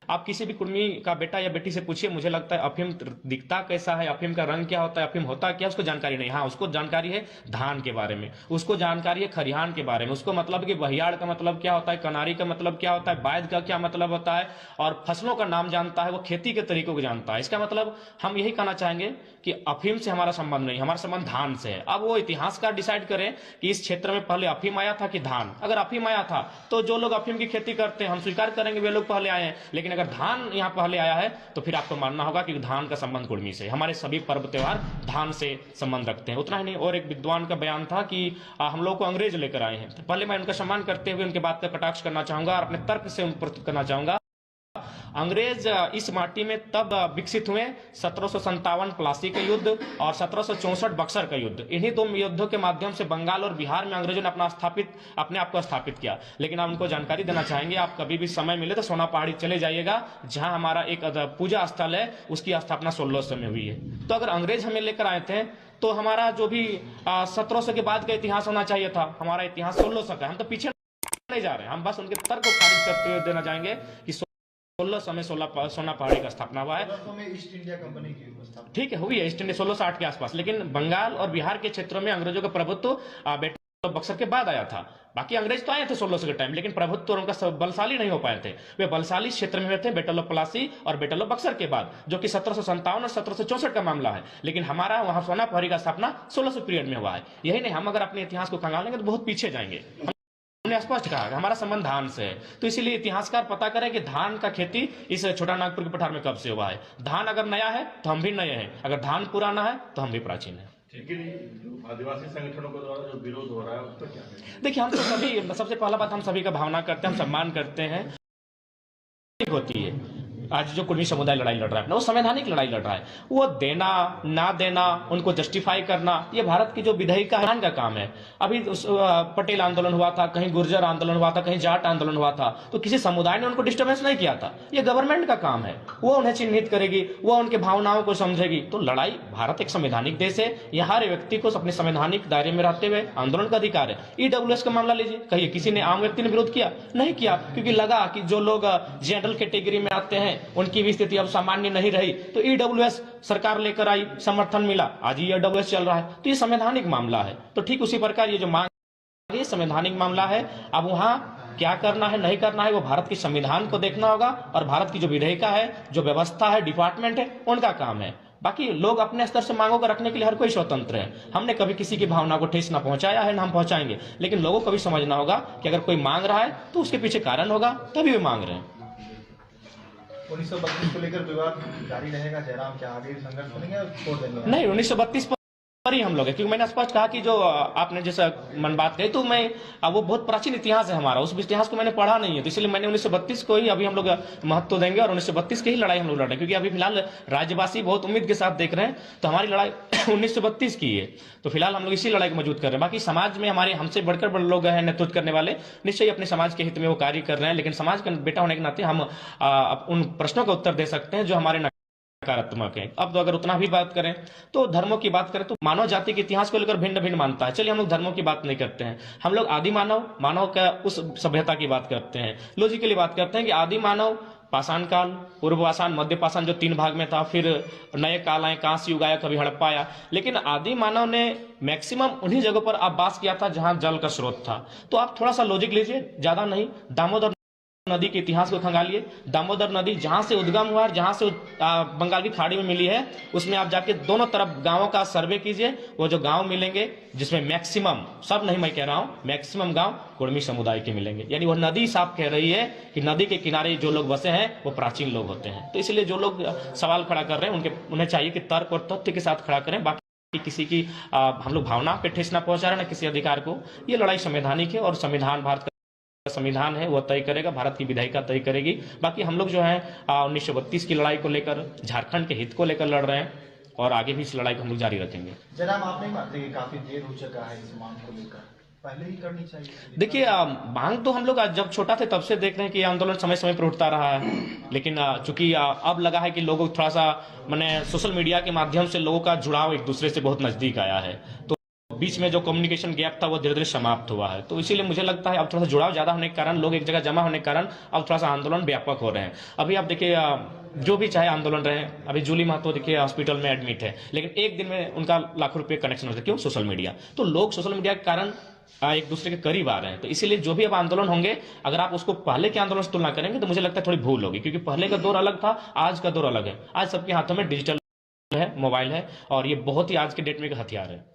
आप किसी भी कुर्मी का बेटा या बेटी से पूछिए, मुझे लगता है अफीम दिखता कैसा है, अफीम का रंग क्या होता है, अफीम होता क्या, उसको जानकारी नहीं। हाँ, उसको जानकारी है धान के बारे में, उसको जानकारी है खरिहान के बारे में, उसको मतलब कि बहियाड़ का मतलब क्या होता है, कनारी का मतलब क्या होता है, बैद का क्या मतलब होता है, और फसलों का नाम जानता है, वो खेती के तरीकों को जानता है। इसका मतलब हम यही कहना चाहेंगे कि अफीम से हमारा संबंध नहीं, हमारा संबंध धान से है। अब वो इतिहासकार डिसाइड करें कि इस क्षेत्र में पहले अफीम आया था कि धान। अगर अफीम आया था तो जो लोग अफीम की खेती करते हैं हम स्वीकार करेंगे वे लोग पहले आए हैं, लेकिन अगर धान यहाँ पहले आया है तो फिर आपको मानना होगा कि धान का संबंध कुर्मी से। हमारे सभी पर्व त्योहार धान से संबंध रखते हैं। उतना ही नहीं, और एक विद्वान का बयान था कि हम लोग को अंग्रेज लेकर आए हैं। तो पहले मैं उनका सम्मान करते हुए उनके बात का कटाक्ष करना चाहूंगा और अपने तर्क से प्रस्तुत करना चाहूंगा। अंग्रेज इस माटी में तब विकसित हुए 1757 प्लासी का युद्ध और 1764 बक्सर का युद्ध। इन्हीं दो युद्धों के माध्यम से बंगाल और बिहार में अंग्रेजों ने अपने आप को स्थापित किया। लेकिन आप उनको जानकारी देना चाहेंगे, आप कभी भी समय मिले तो सोना पहाड़ी चले जाइएगा, जहां हमारा एक पूजा स्थल है, उसकी स्थापना 1600 में हुई है। तो अगर अंग्रेज हमें लेकर आए थे तो हमारा जो भी 1700 के बाद का इतिहास होना चाहिए था, हमारा इतिहास 1600 का। हम तो पीछे नहीं जा रहे हैं, हम बस उनके तर्क को खारिज करते हुए देना चाहेंगे कि 1600 में सोना पहाड़ी का स्थापना हुआ है। ईस्ट इंडिया कंपनी की स्थापना, ठीक है, हुई है ईस्ट इंडिया 1608 के आसपास। लेकिन बंगाल और बिहार के क्षेत्रों में अंग्रेजों का प्रभुत्व बेटल बक्सर के बाद आया था। बाकी अंग्रेज तो आए थे 1600 के टाइम, लेकिन प्रभुत्व उनका बलशाली नहीं हो पाए थे। वे बलशाली क्षेत्र में थे बेटल ऑफ प्लासी और बेटल ऑफ बक्सर के बाद, जो कि 1757 और 1764 का मामला है। लेकिन हमारा वहां सोना पहाड़ी का स्थापना 1600 पीरियड में हुआ है। यही नहीं, हम अगर अपने इतिहास को खंगालेंगे तो बहुत पीछे जाएंगे। हमने स्पष्ट कहा कि हमारा संबंध धान से है। तो इसीलिए इतिहासकार पता करें कि धान का खेती इस छोटा नागपुर के पठार में कब से हुआ है। धान अगर नया है तो हम भी नए हैं, अगर धान पुराना है तो हम भी प्राचीन है। आदिवासी संगठनों के द्वारा जो विरोध हो रहा है उसका क्या है? देखिए, हम तो सभी, सबसे पहला बात, हम सभी का भावना करते हैं, हम सम्मान करते हैं। होती है आज जो कुर्मी समुदाय लड़ाई लड़ रहा है वो संवैधानिक लड़ाई लड़ रहा है। वो देना ना देना, उनको जस्टिफाई करना, ये भारत की जो विधायिका है का काम है। अभी पटेल आंदोलन हुआ था, कहीं गुर्जर आंदोलन हुआ था, कहीं जाट आंदोलन हुआ था, तो किसी समुदाय ने उनको डिस्टर्बेंस नहीं किया था। ये गवर्नमेंट का काम है, वो उन्हें चिन्हित करेगी, वो उनके भावनाओं को समझेगी। तो लड़ाई, भारत एक संवैधानिक देश है, यहाँ हर व्यक्ति को अपने संवैधानिक दायरे में रहते हुए आंदोलन का अधिकार है। ईडब्ल्यूएस का मामला लीजिए, कहिए किसी ने, आम व्यक्ति ने विरोध किया? नहीं किया, क्योंकि लगा कि जो लोग जनरल कैटेगरी में आते हैं उनकी भी स्थिति अब सामान्य नहीं रही, तो ईडब्ल्यूएस सरकार लेकर आई, समर्थन मिला, आज ईडब्ल्यूएस चल रहा है। तो ये संवैधानिक मामला है। तो ठीक उसी प्रकार ये जो मांग है संवैधानिक मामला है। अब वहां क्या करना है नहीं करना है वो भारत के संविधान को देखना होगा, और भारत की जो विधायिका है, जो व्यवस्था है, डिपार्टमेंट है, उनका काम है। बाकी लोग अपने स्तर से मांगों को रखने के लिए हर कोई स्वतंत्र है। हमने कभी किसी की भावना को ठेस ना पहुंचाया है, ना हम पहुंचाएंगे। लेकिन लोगों को भी समझना होगा कि अगर कोई मांग रहा है तो उसके पीछे कारण होगा, तभी वे मांग रहे हैं। 1932 को लेकर विवाद जारी रहेगा जयराम, क्या आगे संघर्ष करेंगे, छोड़ देंगे? नहीं, 1932 पर ही हम लोग है, क्योंकि मैंने स्पष्ट कहा कि जो आपने जैसा मन बात कही, तो मैं वो बहुत प्राचीन इतिहास है हमारा, उस इतिहास को मैंने पढ़ा नहीं है, तो इसलिए मैंने 1932 को ही अभी हम लोग महत्व देंगे और 1932 की ही लड़ाई हम लोग लड़ रहे हैं। क्योंकि अभी फिलहाल राज्यवासी बहुत उम्मीद के साथ देख रहे हैं, तो हमारी लड़ाई 1932 की है, तो फिलहाल हम लोग इसी लड़ाई को मौजूद कर रहे हैं। बाकी समाज में हमारे हमसे बढ़कर बड़े लोग हैं नेतृत्व करने वाले, निश्चय अपने समाज के हित में वो कार्य कर रहे हैं। लेकिन समाज का बेटा होने के नाते हम उन प्रश्नों का उत्तर दे सकते हैं जो हमारे नकारात्मक है। अब तो अगर उतना भी बात करें तो धर्मों की बात करें तो मानव जाति के इतिहास को लेकर भिन्न भिन्न मानता है। चलिए हम लोग धर्मों की बात नहीं करते हैं, हम लोग आदि मानव का उस सभ्यता की बात करते हैं, लॉजिकली बात करते हैं कि आदि मानव पाषाण काल, पूर्व पाषाण, मध्य पाषाण जो 3 भाग में था, फिर नए काल आए, कांस्य युग आया, कभी हड़प्पा आया। लेकिन आदि मानव ने मैक्सिमम उन्हीं जगहों पर आप वास किया था जहां जल का स्रोत था। तो आप थोड़ा सा लॉजिक लीजिए, ज्यादा नहीं, दामोदर नदी के इतिहास को खंगालिए। दामोदर नदी जहां से उद्गम हुआ, जहां से बंगाल की खाड़ी में मिली है, उसमें आप जाके दोनों तरफ गांवों का सर्वे कीजिए। वो जो गांव मिलेंगे जिसमें मैक्सिमम, सब नहीं मैं कह रहा हूं, मैक्सिमम गांव कुर्मी समुदाय के मिलेंगे। यानी वो नदी साफ कह रही है कि नदी के किनारे जो लोग बसे हैं वो प्राचीन लोग होते हैं। तो इसलिए जो लोग सवाल खड़ा कर रहे हैं उन्हें चाहिए कि तर्क और तथ्य के साथ खड़ा करें। बाकी किसी की हम लोग भावना पे ठेस ना पहुंचा रहे, ना किसी अधिकार को। ये लड़ाई संवैधानिक है और संविधान, भारत संविधान है, वह तय करेगा, भारत की विधायिका तय करेगी। बाकी हम लोग जो है 1932 की लड़ाई को लेकर, झारखंड के हित को लेकर लड़ रहे हैं और आगे भी इस लड़ाई को हम लोग जारी रखेंगे। जनाब, आप नहीं मानते कि काफी देर हो चुका है इस मांग को लेकर, पहले ही करनी चाहिए? देखिए, मांग तो हम लोग जब छोटा थे तब से देख रहे हैं कि ये आंदोलन समय समय पर उठता रहा है। लेकिन चूंकि अब लगा है कि लोगों थोड़ा सा, मैंने सोशल मीडिया के माध्यम से लोगों का जुड़ाव एक दूसरे से बहुत नजदीक आया है, तो बीच में जो कम्युनिकेशन गैप था वो धीरे धीरे समाप्त हुआ है। तो इसीलिए मुझे लगता है अब थोड़ा सा जुड़ाव ज्यादा होने के कारण, लोग एक जगह जमा होने के कारण अब थोड़ा सा आंदोलन व्यापक हो रहे हैं। अभी आप देखिए जो भी चाहे आंदोलन रहे, अभी जूली महतो देखिए हॉस्पिटल में एडमिट है, लेकिन एक दिन में उनका लाखों रुपए कनेक्शन होता है। क्यों? Social media. तो लोग सोशल मीडिया के कारण एक दूसरे के करीब आ रहे हैं। तो इसीलिए जो भी अब आंदोलन होंगे, अगर आप उसको पहले के आंदोलन से तुलना करेंगे तो मुझे लगता है थोड़ी भूल होगी, क्योंकि पहले का दौर अलग था, आज का दौर अलग है। आज सबके हाथों में डिजिटल है, मोबाइल है, और ये बहुत ही आज के डेट में एक हथियार है।